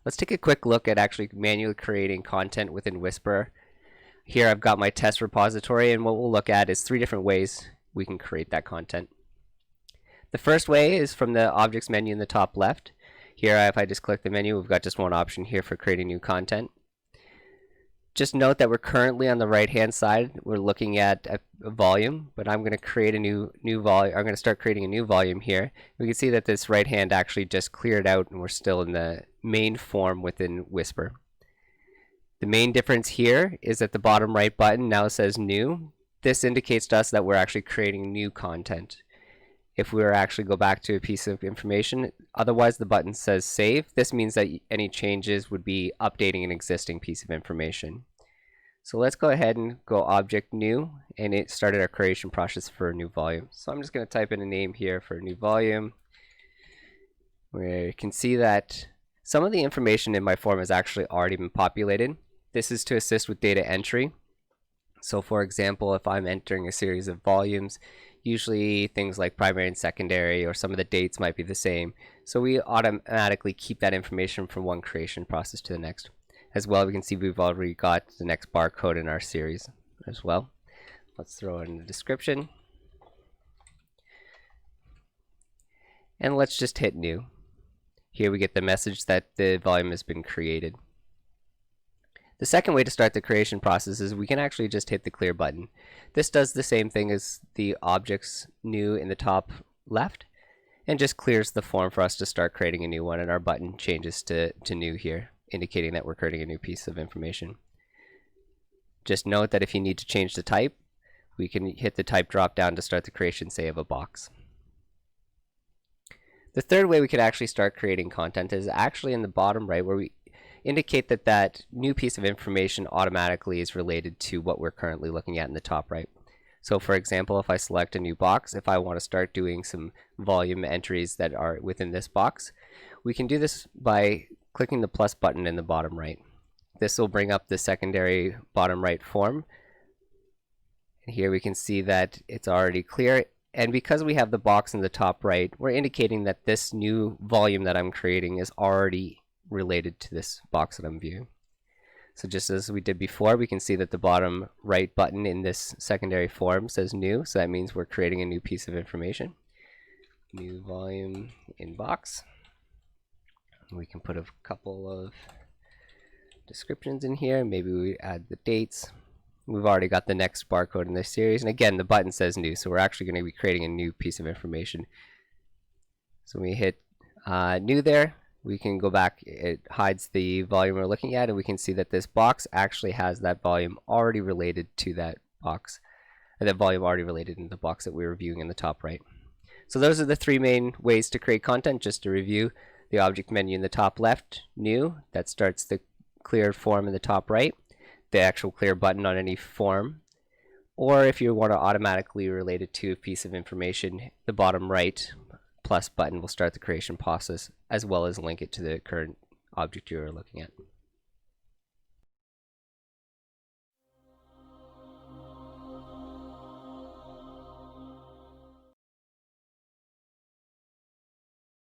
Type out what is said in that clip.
Let's take a quick look at actually manually creating content within Whisper. Here I've got my test repository, and what we'll look at is 3 different ways we can create that content. The first way is from the objects menu in the top left. Here, if I just click the menu, we've got just one option here for creating new content. Just note that we're currently on the right hand side. We're looking at a volume, but I'm going to create a new volume. I'm going to start creating a new volume here. We can see that this right hand actually just cleared out, and we're still in the main form within Whisper. The main difference here is that the bottom right button now says new. This indicates to us that we're actually creating new content. If we were actually go back to a piece of information, otherwise the button says save. This means that any changes would be updating an existing piece of information. So let's go ahead and go object new, and it started our creation process for a new volume. So I'm just going to type in a name here for a new volume, where you can see that some of the information in my form has actually already been populated. This is to assist with data entry. So for example, if I'm entering a series of volumes, usually things like primary and secondary, or some of the dates might be the same. So we automatically keep that information from one creation process to the next. As well, we can see we've already got the next barcode in our series as well. Let's throw in the description. And let's just hit new. Here we get the message that the volume has been created. The second way to start the creation process is we can actually just hit the clear button. This does the same thing as the objects new in the top left, and just clears the form for us to start creating a new one, and our button changes to new here, indicating that we're creating a new piece of information. Just note that if you need to change the type, we can hit the type drop down to start the creation, say, of a box. The third way we could actually start creating content is actually in the bottom right, where we indicate that that new piece of information automatically is related to what we're currently looking at in the top right. So for example, if I select a new box, if I want to start doing some volume entries that are within this box, we can do this by clicking the plus button in the bottom right. This will bring up the secondary bottom right form. And here we can see that it's already clear. And because we have the box in the top right, we're indicating that this new volume that I'm creating is already related to this box that I'm viewing. So just as we did before, we can see that the bottom right button in this secondary form says new, so that means we're creating a new piece of information. New volume in box. We can put a couple of descriptions in here. Maybe we add the dates. We've already got the next barcode in this series, and again the button says new, so we're actually going to be creating a new piece of information. So when we hit new there, we can go back. It hides the volume we're looking at, and we can see that this box actually has that volume already related to that box, and that volume already related in the box that we were viewing in the top right. So those are the 3 main ways to create content. Just to review: the object menu in the top left, new, that starts the clear form in the top right, the actual clear button on any form, or if you want to automatically relate it to a piece of information, the bottom right plus button will start the creation process, as well as link it to the current object you're looking at.